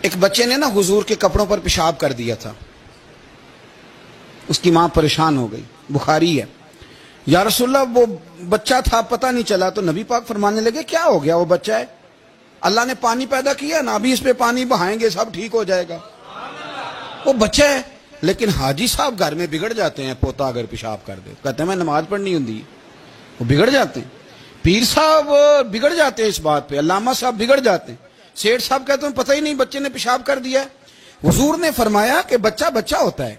ایک بچے نے نا حضور کے کپڑوں پر پیشاب کر دیا تھا، اس کی ماں پریشان ہو گئی، بخاری ہے، یا رسول اللہ وہ بچہ تھا پتہ نہیں چلا، تو نبی پاک فرمانے لگے کیا ہو گیا، وہ بچہ ہے، اللہ نے پانی پیدا کیا نا، ابھی اس پہ پانی بہائیں گے سب ٹھیک ہو جائے گا، وہ بچہ ہے۔ لیکن حاجی صاحب گھر میں بگڑ جاتے ہیں، پوتا اگر پیشاب کر دے کہتے ہیں میں نماز پڑھنی ہوں، وہ بگڑ جاتے ہیں، پیر صاحب بگڑ جاتے ہیں اس بات پہ، علامہ صاحب بگڑ جاتے ہیں، سیٹھ صاحب کہتے ہیں پتہ ہی نہیں بچے نے پیشاب کر دیا ہے۔ حضور نے فرمایا کہ بچہ بچہ ہوتا ہے،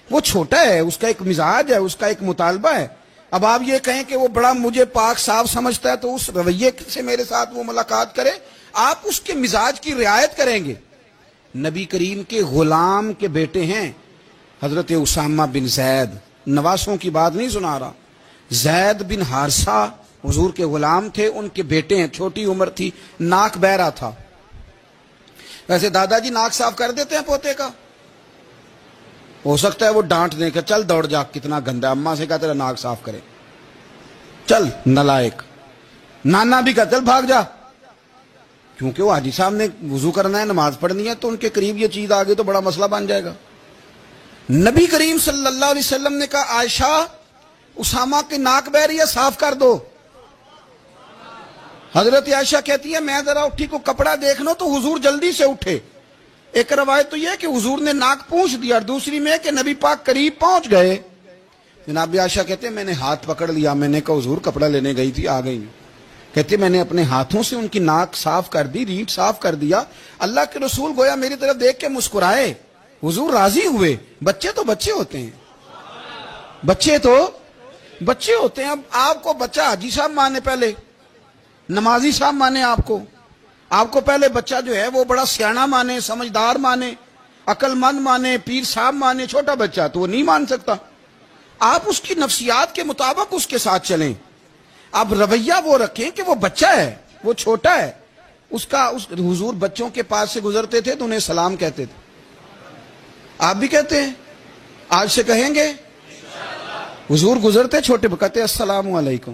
وہ چھوٹا ہے، اس کا ایک مزاج ہے، اس کا ایک مطالبہ ہے۔ اب آپ یہ کہیں کہ وہ بڑا مجھے پاک صاف سمجھتا ہے تو اس رویے سے میرے ساتھ وہ ملاقات کرے، آپ اس کے مزاج کی رعایت کریں گے۔ نبی کریم کے غلام کے بیٹے ہیں حضرت اسامہ بن زید، نواسوں کی بات نہیں سنا رہا، زید بن حارثہ حضور کے غلام تھے، ان کے بیٹے ہیں، چھوٹی عمر تھی، ناک بہ رہا تھا۔ ویسے دادا جی ناک صاف کر دیتے ہیں پوتے کا، ہو سکتا ہے وہ ڈانٹ دیں کہ چل دوڑ جا کتنا گندا، اماں سے کہا تیرا ناک صاف کرے، چل نالائق، نانا بھی کہا چل بھاگ جا، کیونکہ وہ حاجی صاحب نے وضو کرنا ہے، نماز پڑھنی ہے، تو ان کے قریب یہ چیز آ گئی تو بڑا مسئلہ بن جائے گا۔ نبی کریم صلی اللہ علیہ وسلم نے کہا عائشہ اسامہ کی ناک بہ رہی ہے صاف کر دو۔ حضرت عائشہ کہتی ہے میں ذرا اٹھی کو کپڑا دیکھ لو تو حضور جلدی سے اٹھے۔ ایک روایت تو یہ ہے کہ حضور نے ناک پونچھ دیا، اور دوسری میں کہ نبی پاک قریب پہنچ گئے۔ جناب عائشہ کہتے ہیں میں نے ہاتھ پکڑ لیا، میں نے کہا حضور کپڑا لینے گئی تھی آ گئی، کہتے میں نے اپنے ہاتھوں سے ان کی ناک صاف کر دی، ریٹ صاف کر دیا۔ اللہ کے رسول گویا میری طرف دیکھ کے مسکرائے، حضور راضی ہوئے۔ بچے تو بچے ہوتے ہیں، بچے تو بچے ہوتے ہیں۔ اب آپ کو بچہ حاجی صاحب مانے، پہلے نمازی صاحب مانے، آپ کو پہلے بچہ جو ہے وہ بڑا سیاںہ مانے، سمجھدار مانے، عقل مند مانے، پیر صاحب مانے، چھوٹا بچہ تو وہ نہیں مان سکتا۔ آپ اس کی نفسیات کے مطابق اس کے ساتھ چلیں۔ اب رویہ وہ رکھیں کہ وہ بچہ ہے، وہ چھوٹا ہے، حضور بچوں کے پاس سے گزرتے تھے تو انہیں سلام کہتے تھے، آپ بھی کہتے ہیں، آج سے کہیں گے؟ حضور گزرتے چھوٹے کہتے السلام علیکم۔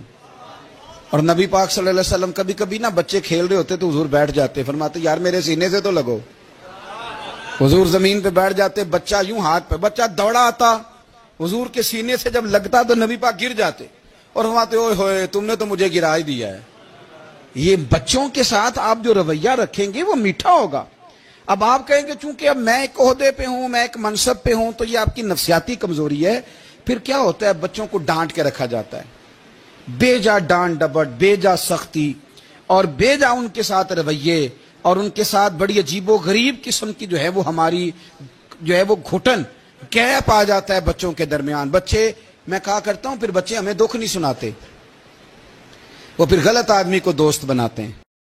اور نبی پاک صلی اللہ علیہ وسلم کبھی کبھی نا بچے کھیل رہے ہوتے تو حضور بیٹھ جاتے، فرماتے یار میرے سینے سے تو لگو، حضور زمین پہ بیٹھ جاتے، بچہ یوں ہاتھ پہ، بچہ دوڑا آتا، حضور کے سینے سے جب لگتا تو نبی پاک گر جاتے اور فرماتے اوئے ہوئے تم نے تو مجھے گرا ہی دیا ہے۔ یہ بچوں کے ساتھ آپ جو رویہ رکھیں گے وہ میٹھا ہوگا۔ اب آپ کہیں گے چونکہ اب میں ایک عہدے پہ ہوں، میں ایک منصب پہ ہوں، تو یہ آپ کی نفسیاتی کمزوری ہے۔ پھر کیا ہوتا ہے، بچوں کو ڈانٹ کے رکھا جاتا ہے، بے جا ڈانٹ ڈپٹ، بے جا سختی، اور بے جا ان کے ساتھ رویے، اور ان کے ساتھ بڑی عجیب و غریب قسم کی جو ہے وہ ہماری جو ہے وہ گھٹن گیپ آ جاتا ہے بچوں کے درمیان۔ بچے، میں کہا کرتا ہوں، پھر بچے ہمیں دکھ نہیں سناتے، وہ پھر غلط آدمی کو دوست بناتے ہیں۔